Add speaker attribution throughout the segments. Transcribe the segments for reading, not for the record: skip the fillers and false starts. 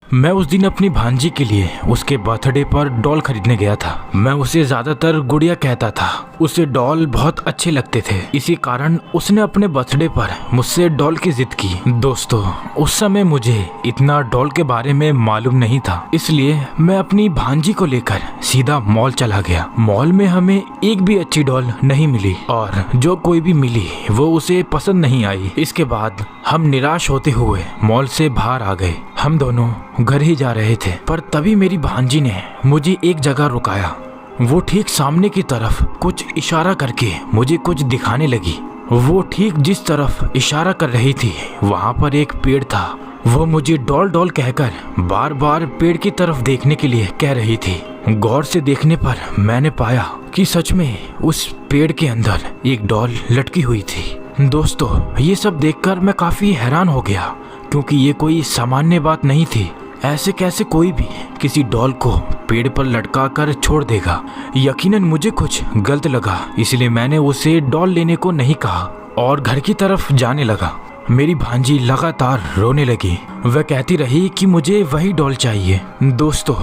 Speaker 1: मैं उस दिन अपनी भांजी के लिए उसके बर्थडे पर डॉल खरीदने गया था। मैं उसे ज्यादातर गुड़िया कहता था। उसे डॉल बहुत अच्छे लगते थे, इसी कारण उसने अपने बर्थडे पर मुझसे डॉल की जिद की। दोस्तों, उस समय मुझे इतना डॉल के बारे में मालूम नहीं था, इसलिए मैं अपनी भांजी को लेकर सीधा मॉल चला गया। मॉल में हमें एक भी अच्छी डॉल नहीं मिली और जो कोई भी मिली वो उसे पसंद नहीं आई। इसके बाद हम निराश होते हुए मॉल से बाहर आ गए। हम दोनों घर ही जा रहे थे, पर तभी मेरी भांजी ने मुझे एक जगह रुकाया। वो ठीक सामने की तरफ कुछ इशारा करके मुझे कुछ दिखाने लगी। वो ठीक जिस तरफ इशारा कर रही थी वहाँ पर एक पेड़ था। वो मुझे डॉल डॉल कहकर बार बार पेड़ की तरफ देखने के लिए कह रही थी। गौर से देखने पर मैंने पाया कि सच में उस पेड़ के अंदर एक डॉल लटकी हुई थी। दोस्तों, ये सब देखकर मैं काफी हैरान हो गया, क्योंकि ये कोई सामान्य बात नहीं थी। ऐसे कैसे कोई भी किसी डॉल को पेड़ पर लटका कर छोड़ देगा। यकीनन मुझे कुछ गलत लगा, इसलिए मैंने उसे डॉल लेने को नहीं कहा और घर की तरफ जाने लगा। मेरी भांजी लगातार रोने लगी। वह कहती रही कि मुझे वही डॉल चाहिए। दोस्तों,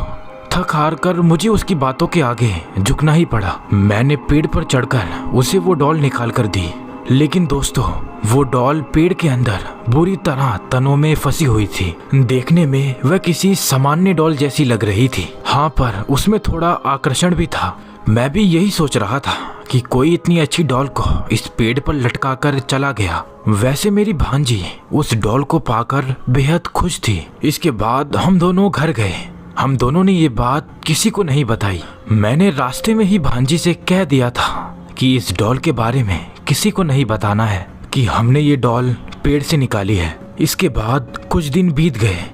Speaker 1: थक हार कर मुझे उसकी बातों के आगे झुकना ही पड़ा। मैंने पेड़ पर चढ़कर उसे वो डॉल निकाल कर दी, लेकिन दोस्तों, वो डॉल पेड़ के अंदर बुरी तरह तनों में फंसी हुई थी। देखने में वह किसी सामान्य डॉल जैसी लग रही थी। हाँ, पर उसमें थोड़ा आकर्षण भी था। मैं भी यही सोच रहा था कि कोई इतनी अच्छी डॉल को इस पेड़ पर लटका कर चला गया। वैसे मेरी भांजी उस डॉल को पाकर बेहद खुश थी। इसके बाद हम दोनों घर गए। हम दोनों ने ये बात किसी को नहीं बताई। मैंने रास्ते में ही भांजी से कह दिया था कि इस डॉल के बारे में किसी को नहीं बताना है कि हमने ये डॉल पेड़ से निकाली है। इसके बाद कुछ दिन बीत गए।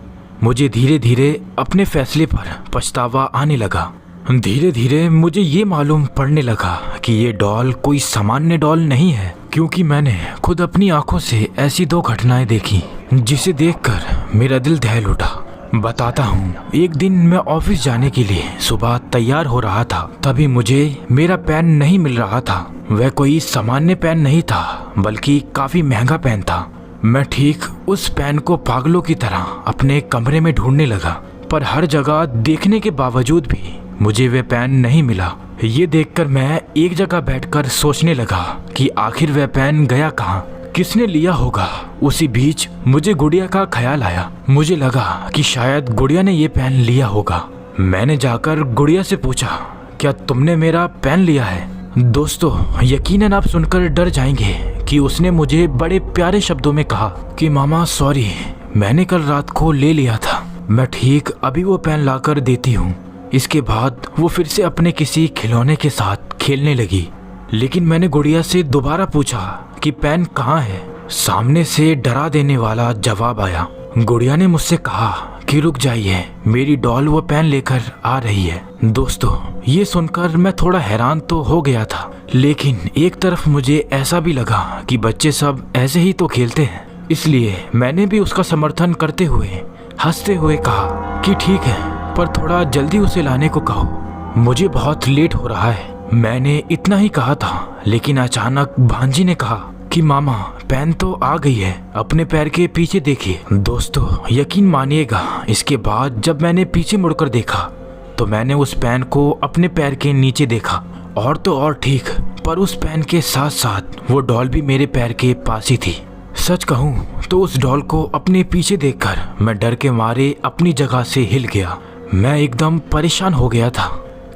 Speaker 1: मुझे धीरे धीरे अपने फैसले पर पछतावा आने लगा। धीरे धीरे मुझे ये मालूम पड़ने लगा कि ये डॉल कोई सामान्य डॉल नहीं है, क्योंकि मैंने खुद अपनी आंखों से ऐसी दो घटनाएं देखी जिसे देखकर मेरा दिल दहल उठा। बताता हूँ। एक दिन मैं ऑफिस जाने के लिए सुबह तैयार हो रहा था, तभी मुझे मेरा पेन नहीं मिल रहा था। वह कोई सामान्य पेन नहीं था, बल्कि काफी महंगा पेन था। मैं ठीक उस पेन को पागलों की तरह अपने कमरे में ढूंढने लगा, पर हर जगह देखने के बावजूद भी मुझे वह पेन नहीं मिला। ये देखकर मैं एक जगह बैठकर सोचने लगा कि आखिर वह पेन गया कहाँ, किसने लिया होगा। उसी बीच मुझे गुड़िया का ख्याल आया। मुझे लगा कि शायद गुड़िया ने ये पेन लिया होगा। मैंने जाकर गुड़िया से पूछा, क्या तुमने मेरा पेन लिया है? दोस्तों, यकीनन आप सुनकर डर जाएंगे कि उसने मुझे बड़े प्यारे शब्दों में कहा कि मामा सॉरी, मैंने कल रात को ले लिया था। मैं ठीक अभी वो पेन लाकर देती हूँ। इसके बाद वो फिर से अपने किसी खिलौने के साथ खेलने लगी। लेकिन मैंने गुड़िया से दोबारा पूछा कि पेन कहाँ है। सामने से डरा देने वाला जवाब आया। गुड़िया ने मुझसे कहा कि रुक जाइए, मेरी डॉल वो पेन लेकर आ रही है। दोस्तों, ये सुनकर मैं थोड़ा हैरान तो हो गया था, लेकिन एक तरफ मुझे ऐसा भी लगा कि बच्चे सब ऐसे ही तो खेलते हैं। इसलिए मैंने भी उसका समर्थन करते हुए हंसते हुए कहा कि ठीक है, पर थोड़ा जल्दी उसे लाने को कहो, मुझे बहुत लेट हो रहा है। मैंने इतना ही कहा था, लेकिन अचानक भांजी ने कहा कि मामा, पेन तो आ गई है, अपने पैर के पीछे देखिए। दोस्तों, यकीन मानिएगा, इसके बाद जब मैंने पीछे मुड़कर देखा तो मैंने उस पेन को अपने पैर के नीचे देखा। और तो और ठीक, पर उस पेन के साथ साथ वो डॉल भी मेरे पैर के पास ही थी। सच कहूँ तो उस डॉल को अपने पीछे देखकर मैं डर के मारे अपनी जगह से हिल गया। मैं एकदम परेशान हो गया था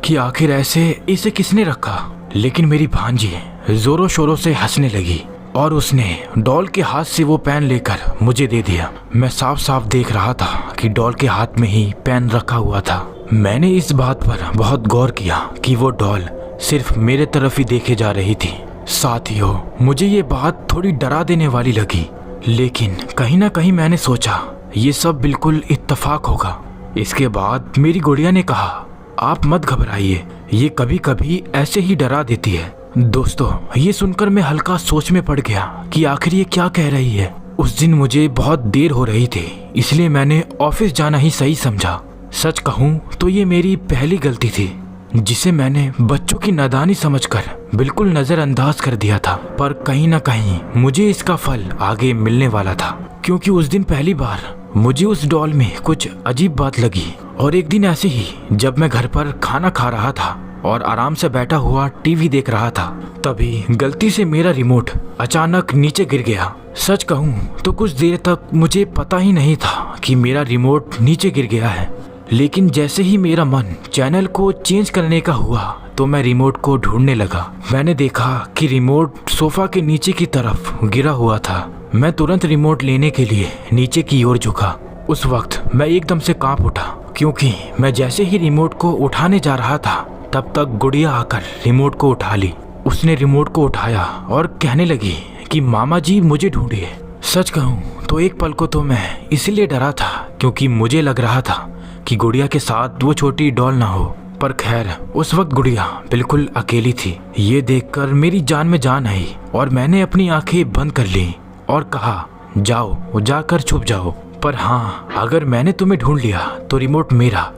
Speaker 1: कि आखिर ऐसे इसे किसने रखा। लेकिन मेरी भांजी जोरों शोरों से हंसने लगी और उसने डॉल के हाथ से वो पेन लेकर मुझे दे दिया। मैं साफ साफ देख रहा था कि डॉल के हाथ में ही पेन रखा हुआ था। मैंने इस बात पर बहुत गौर किया कि वो डॉल सिर्फ मेरे तरफ ही देखे जा रही थी। साथियों, मुझे ये बात थोड़ी डरा देने वाली लगी, लेकिन कहीं ना कहीं मैंने सोचा ये सब बिल्कुल इत्तेफाक होगा। इसके बाद मेरी गुड़िया ने कहा, आप मत घबराइए, ये कभी कभी ऐसे ही डरा देती है। दोस्तों, ये सुनकर मैं हल्का सोच में पड़ गया कि आखिर ये क्या कह रही है। उस दिन मुझे बहुत देर हो रही थी, इसलिए मैंने ऑफिस जाना ही सही समझा। सच कहूँ तो ये मेरी पहली गलती थी, जिसे मैंने बच्चों की नादानी समझकर बिल्कुल नजरअंदाज कर दिया था। पर कहीं ना कहीं मुझे इसका फल आगे मिलने वाला था, क्योंकि उस दिन पहली बार मुझे उस डॉल में कुछ अजीब बात लगी। और एक दिन ऐसे ही जब मैं घर पर खाना खा रहा था और आराम से बैठा हुआ टीवी देख रहा था, तभी गलती से मेरा रिमोट अचानक नीचे गिर गया। सच कहूँ तो कुछ देर तक मुझे पता ही नहीं था कि मेरा रिमोट नीचे गिर गया है। लेकिन जैसे ही मेरा मन चैनल को चेंज करने का हुआ तो मैं रिमोट को ढूंढने लगा। मैंने देखा कि रिमोट सोफा के नीचे की तरफ गिरा हुआ था। मैं तुरंत रिमोट लेने के लिए नीचे की ओर झुका। उस वक्त मैं एकदम से कांप उठा, क्योंकि मैं जैसे ही रिमोट को उठाने जा रहा था तब तक गुड़िया आकर रिमोट को उठा ली। उसने रिमोट को उठाया और कहने लगी कि मामा जी मुझे ढूंढिए। सच कहूँ तो एक पल को तो मैं इसलिए डरा था क्योंकि मुझे लग रहा था कि गुड़िया के साथ वो छोटी डॉल ना हो। पर खैर, उस वक्त गुड़िया बिल्कुल अकेली थी। ये देखकर मेरी जान में जान आई और मैंने अपनी आंखें बंद कर ली और कहा, जाओ जाकर छुप जाओ। पर हाँ, अगर मैंने तुम्हें ढूंढ लिया तो रिमोट मेरा।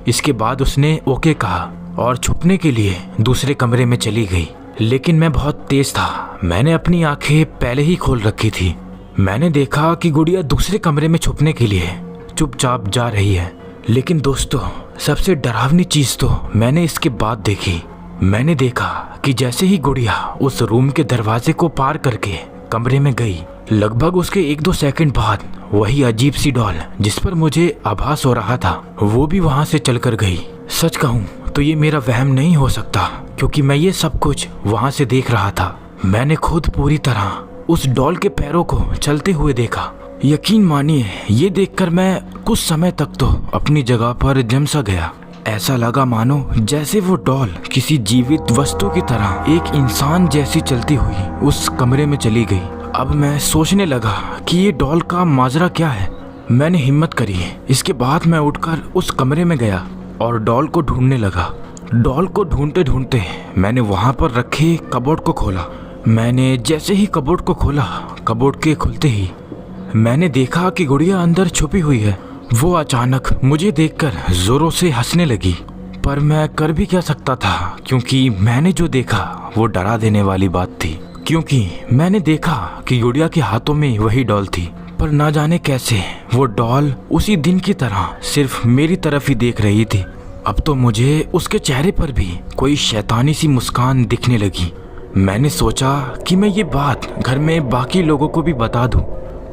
Speaker 1: इसके बाद उसने ओके कहा और छुपने के लिए दूसरे कमरे में चली गई। लेकिन मैं बहुत तेज था, मैंने अपनी आंखें पहले ही खोल रखी थी। मैंने देखा कि गुड़िया दूसरे कमरे में छुपने के लिए चुपचाप जा रही है। लेकिन दोस्तों, सबसे डरावनी चीज तो मैंने इसके बाद देखी। मैंने देखा कि जैसे ही गुड़िया उस रूम के दरवाजे को पार करके कमरे में गई, लगभग उसके 1-2 सेकंड बाद वही अजीब सी डॉल जिस पर मुझे आभास हो रहा था, वो भी वहां से चलकर गई। सच कहूँ तो ये मेरा वहम नहीं हो सकता, क्योंकि मैं ये सब कुछ वहां से देख रहा था। मैंने खुद पूरी तरह उस डॉल के पैरों को चलते हुए देखा। यकीन मानिए, ये देखकर मैं कुछ समय तक तो अपनी जगह पर जम सा गया। ऐसा लगा मानो जैसे वो डॉल किसी जीवित वस्तु की तरह एक इंसान जैसी चलती हुई उस कमरे में चली गई। अब मैं सोचने लगा कि ये डॉल का माजरा क्या है। मैंने हिम्मत करी। इसके बाद मैं उठकर उस कमरे में गया और डॉल को ढूंढने लगा। डॉल को ढूंढते ढूंढते मैंने वहां पर रखे कबोर्ड को खोला। मैंने जैसे ही कबोर्ड को खोला, कबोर्ड के खुलते ही मैंने देखा कि गुड़िया अंदर छुपी हुई है। वो अचानक मुझे देखकर जोरों से हंसने लगी, पर मैं कर भी क्या सकता था, क्योंकि मैंने जो देखा वो डरा देने वाली बात थी। क्योंकि मैंने देखा कि गुड़िया के हाथों में वही डॉल थी, पर ना जाने कैसे वो डॉल उसी दिन की तरह सिर्फ मेरी तरफ ही देख रही थी। अब तो मुझे उसके चेहरे पर भी कोई शैतानी सी मुस्कान दिखने लगी। मैंने सोचा कि मैं ये बात घर में बाकी लोगों को भी बता दूं,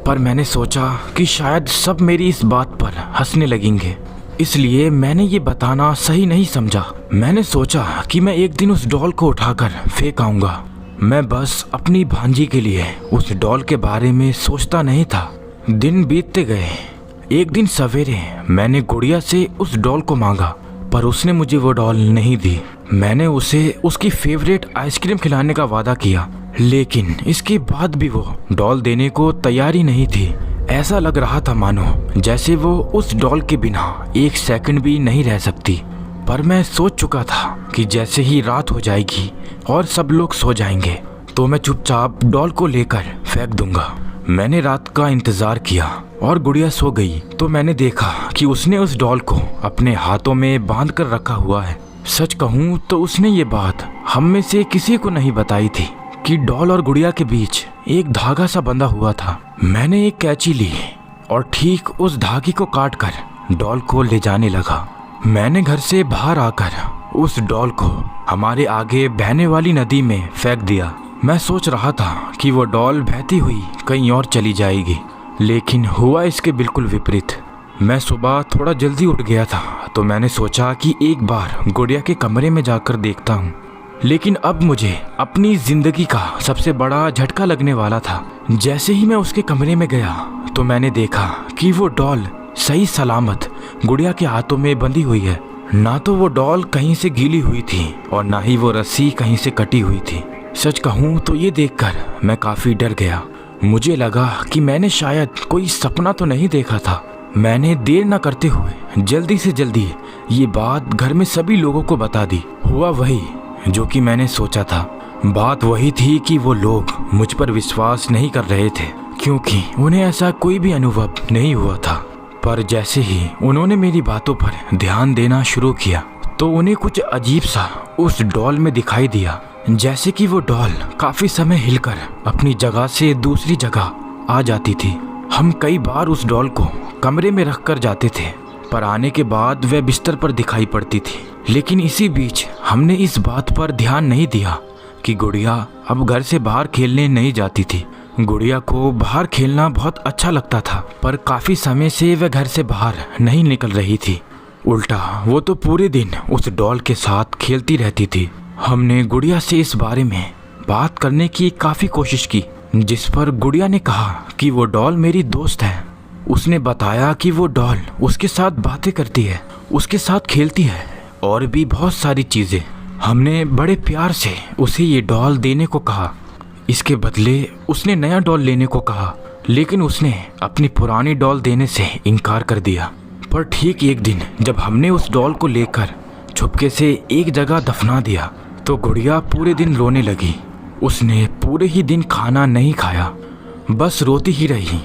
Speaker 1: पर मैंने सोचा कि शायद सब मेरी इस बात पर हंसने लगेंगे, इसलिए मैंने ये बताना सही नहीं समझा। मैंने सोचा कि मैं एक दिन उस डॉल को उठाकर फेंक आऊंगा। मैं बस अपनी भांजी के लिए उस डॉल के बारे में सोचता नहीं था। दिन बीतते गए। एक दिन सवेरे मैंने गुड़िया से उस डॉल को मांगा, पर उसने मुझे वो डॉल नहीं दी। मैंने उसे उसकी फेवरेट आइसक्रीम खिलाने का वादा किया, लेकिन इसके बाद भी वो डॉल देने को तैयार ही नहीं थी। ऐसा लग रहा था मानो जैसे वो उस डॉल के बिना एक सेकंड भी नहीं रह सकती। पर मैं सोच चुका था कि जैसे ही रात हो जाएगी और सब लोग सो जाएंगे तो मैं चुपचाप डॉल को लेकर फेंक दूंगा। मैंने रात का इंतजार किया और गुड़िया सो गई तो मैंने देखा कि उसने उस डॉल को अपने हाथों में बांध कर रखा हुआ है। सच कहूँ तो उसने ये बात हम में से किसी को नहीं बताई थी कि डॉल और गुड़िया के बीच एक धागा सा बंधा हुआ था। मैंने एक कैंची ली और ठीक उस धागे को काट कर डॉल को ले जाने लगा। मैंने घर से बाहर आकर उस डॉल को हमारे आगे बहने वाली नदी में फेंक दिया। मैं सोच रहा था कि वो डॉल बहती हुई कहीं और चली जाएगी, लेकिन हुआ इसके बिल्कुल विपरीत। मैं सुबह थोड़ा जल्दी उठ गया था तो मैंने सोचा कि एक बार गुड़िया के कमरे में जाकर देखता हूँ। लेकिन अब मुझे अपनी जिंदगी का सबसे बड़ा झटका लगने वाला था। जैसे ही मैं उसके कमरे में गया तो मैंने देखा कि वो डॉल सही सलामत गुड़िया के हाथों में बंधी हुई है। ना तो वो डॉल कहीं से गीली हुई थी और ना ही वो रस्सी कहीं से कटी हुई थी। सच कहूँ तो ये देखकर मैं काफी डर गया। मुझे लगा कि मैंने शायद कोई सपना तो नहीं देखा था। मैंने देर न करते हुए जल्दी से जल्दी ये बात घर में सभी लोगों को बता दी। हुआ वही जो कि मैंने सोचा था। बात वही थी कि वो लोग मुझ पर विश्वास नहीं कर रहे थे, क्योंकि उन्हें ऐसा कोई भी अनुभव नहीं हुआ था। पर जैसे ही उन्होंने मेरी बातों पर ध्यान देना शुरू किया तो उन्हें कुछ अजीब सा उस डॉल में दिखाई दिया, जैसे कि वो डॉल काफी समय हिलकर अपनी जगह से दूसरी जगह आ जाती थी। हम कई बार उस डॉल को कमरे में रख कर जाते थे, पर आने के बाद वह बिस्तर पर दिखाई पड़ती थी। लेकिन इसी बीच हमने इस बात पर ध्यान नहीं दिया कि गुड़िया अब घर से बाहर खेलने नहीं जाती थी। गुड़िया को बाहर खेलना बहुत अच्छा लगता था, पर काफ़ी समय से वह घर से बाहर नहीं निकल रही थी। उल्टा वो तो पूरे दिन उस डॉल के साथ खेलती रहती थी। हमने गुड़िया से इस बारे में बात करने की काफ़ी कोशिश की, जिस पर गुड़िया ने कहा कि वो डॉल मेरी दोस्त है। उसने बताया कि वो डॉल उसके साथ बातें करती है, उसके साथ खेलती है और भी बहुत सारी चीज़ें। हमने बड़े प्यार से उसे ये डॉल देने को कहा। इसके बदले उसने नया डॉल लेने को कहा, लेकिन उसने अपनी पुरानी डॉल देने से इनकार कर दिया। पर ठीक एक दिन जब हमने उस डॉल को लेकर छुपके से एक जगह दफना दिया, तो गुड़िया पूरे दिन रोने लगी। उसने पूरे ही दिन खाना नहीं खाया, बस रोती ही रही।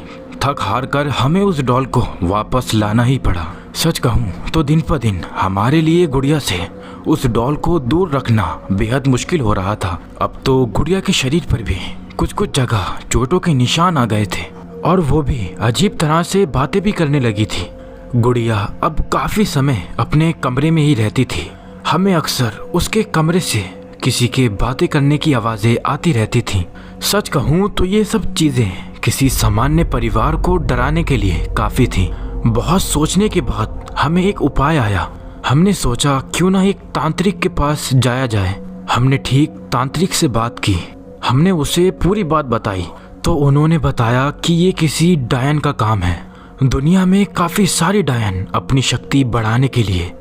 Speaker 1: थक हार कर हमें उस डॉल को वापस लाना ही पड़ा। सच कहूँ तो दिन पर दिन हमारे लिए गुड़िया से उस डॉल को दूर रखना बेहद मुश्किल हो रहा था। अब तो गुड़िया के शरीर पर भी कुछ कुछ जगह चोटों के निशान आ गए थे और वो भी अजीब तरह से बातें भी करने लगी थी। गुड़िया अब काफ़ी समय अपने कमरे में ही रहती थी। हमें अक्सर उसके कमरे से किसी के बातें करने की आवाज़ें आती रहती थीं। सच कहूँ तो ये सब चीज़ें किसी सामान्य परिवार को डराने के लिए काफ़ी थी। बहुत सोचने के बाद हमें एक उपाय आया। हमने सोचा क्यों ना एक तांत्रिक के पास जाया जाए। हमने ठीक तांत्रिक से बात की। हमने उसे पूरी बात बताई तो उन्होंने बताया कि ये किसी डायन का काम है। दुनिया में काफ़ी सारी डायन अपनी शक्ति बढ़ाने के लिए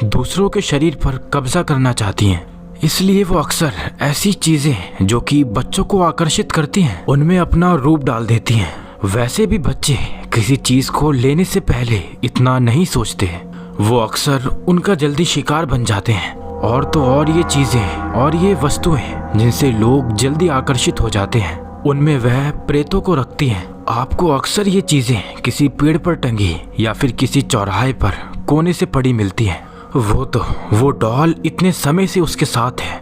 Speaker 1: दूसरों के शरीर पर कब्जा करना चाहती हैं। इसलिए वो अक्सर ऐसी चीज़ें जो कि बच्चों को आकर्षित करती हैं उनमें अपना रूप डाल देती हैं। वैसे भी बच्चे किसी चीज़ को लेने से पहले इतना नहीं सोचते। वो अक्सर उनका जल्दी शिकार बन जाते हैं। और तो और ये चीज़ें और ये वस्तुएं जिनसे लोग जल्दी आकर्षित हो जाते हैं, उनमें वह प्रेतों को रखती हैं। आपको अक्सर ये चीज़ें किसी पेड़ पर टंगी या फिर किसी चौराहे पर कोने से पड़ी मिलती हैं। वो डॉल इतने समय से उसके साथ है,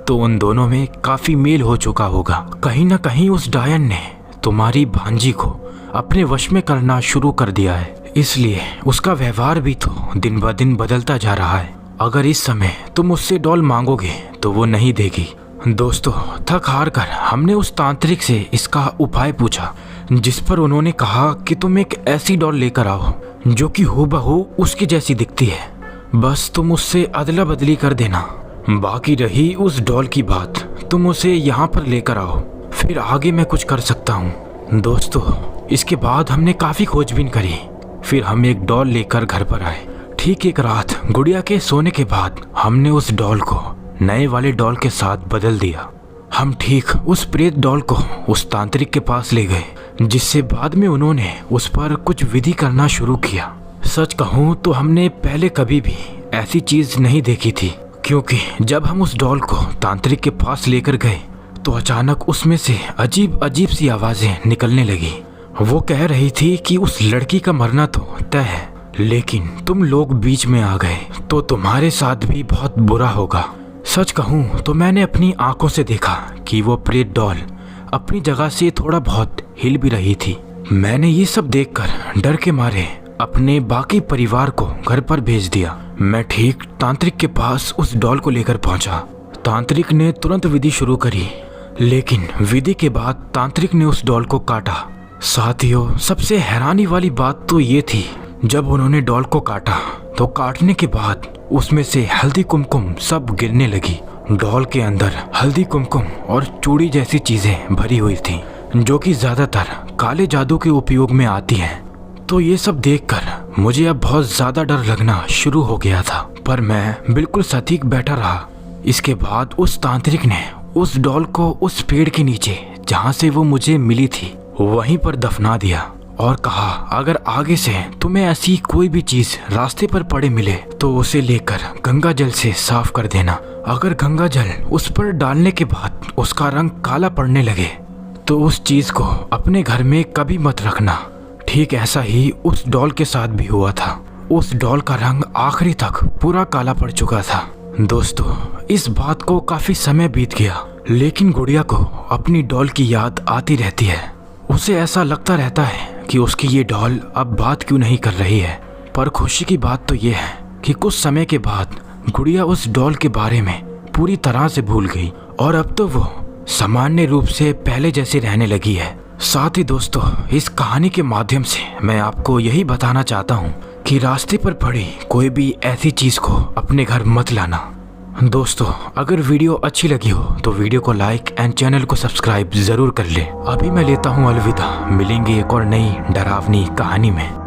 Speaker 1: तो उन दोनों में काफ़ी मेल हो चुका होगा। कहीं ना कहीं उस डायन ने तुम्हारी भांजी को अपने वश में करना शुरू कर दिया है, इसलिए उसका व्यवहार भी तो दिन ब दिन बदलता जा रहा है। अगर इस समय तुम उससे डॉल मांगोगे तो वो नहीं देगी। दोस्तों, थक हार कर हमने उस तांत्रिक से इसका उपाय पूछा, जिस पर उन्होंने कहा कि तुम एक ऐसी डॉल लेकर आओ जो कि हूबहू उसकी जैसी दिखती है। बस तुम उससे अदला बदली कर देना। बाकी रही उस डॉल की बात, तुम उसे यहाँ पर लेकर आओ, फिर आगे मैं कुछ कर सकता हूँ। दोस्तों, इसके बाद हमने काफ़ी खोजबीन करी। फिर हम एक डॉल लेकर घर पर आए। ठीक एक रात गुड़िया के सोने के बाद हमने उस डॉल को नए वाले डॉल के साथ बदल दिया। हम ठीक उस प्रेत डॉल को उस तांत्रिक के पास ले गए, जिससे बाद में उन्होंने उस पर कुछ विधि करना शुरू किया। सच कहूँ तो हमने पहले कभी भी ऐसी चीज़ नहीं देखी थी, क्योंकि जब हम उस डॉल को तांत्रिक के पास लेकर गए तो अचानक उसमें से अजीब अजीब सी आवाज़ें निकलने लगी। वो कह रही थी कि उस लड़की का मरना तो तय है, लेकिन तुम लोग बीच में आ गए तो तुम्हारे साथ भी बहुत बुरा होगा। सच कहूँ तो मैंने अपनी आंखों से देखा कि वो प्रेत डॉल अपनी जगह से थोड़ा बहुत हिल भी रही थी। मैंने ये सब देखकर डर के मारे अपने बाकी परिवार को घर पर भेज दिया। मैं ठीक तांत्रिक के पास उस डॉल को लेकर पहुंचा। तांत्रिक ने तुरंत विधि शुरू करी, लेकिन विधि के बाद तांत्रिक ने उस डॉल को काटा। साथियों, सबसे हैरानी वाली बात तो ये थी, जब उन्होंने डॉल को काटा तो काटने के बाद उसमें से हल्दी कुमकुम सब गिरने लगी। डॉल के अंदर हल्दी कुमकुम और चूड़ी जैसी चीजें भरी हुई थी, जो कि ज्यादातर काले जादू के उपयोग में आती हैं। तो ये सब देखकर मुझे अब बहुत ज्यादा डर लगना शुरू हो गया था, पर मैं बिल्कुल सटीक बैठा रहा। इसके बाद उस तांत्रिक ने उस डॉल को उस पेड़ के नीचे जहाँ से वो मुझे मिली थी वहीं पर दफना दिया और कहा, अगर आगे से तुम्हें ऐसी कोई भी चीज रास्ते पर पड़े मिले तो उसे लेकर गंगा जल से साफ कर देना। अगर गंगा जल उस पर डालने के बाद उसका रंग काला पड़ने लगे तो उस चीज को अपने घर में कभी मत रखना। ठीक ऐसा ही उस डॉल के साथ भी हुआ था। उस डॉल का रंग आखिरी तक पूरा काला पड़ चुका था। दोस्तों, इस बात को काफी समय बीत गया, लेकिन गुड़िया को अपनी डॉल की याद आती रहती है। उसे ऐसा लगता रहता है कि उसकी ये डॉल अब बात क्यों नहीं कर रही है। पर खुशी की बात तो ये है कि कुछ समय के बाद गुड़िया उस डॉल के बारे में पूरी तरह से भूल गई और अब तो वो सामान्य रूप से पहले जैसी रहने लगी है। साथ ही दोस्तों, इस कहानी के माध्यम से मैं आपको यही बताना चाहता हूँ कि रास्ते पर पड़ी कोई भी ऐसी चीज को अपने घर मत लाना। दोस्तों, अगर वीडियो अच्छी लगी हो तो वीडियो को लाइक एंड चैनल को सब्सक्राइब जरूर कर ले। अभी मैं लेता हूँ अलविदा, मिलेंगे एक और नई डरावनी कहानी में।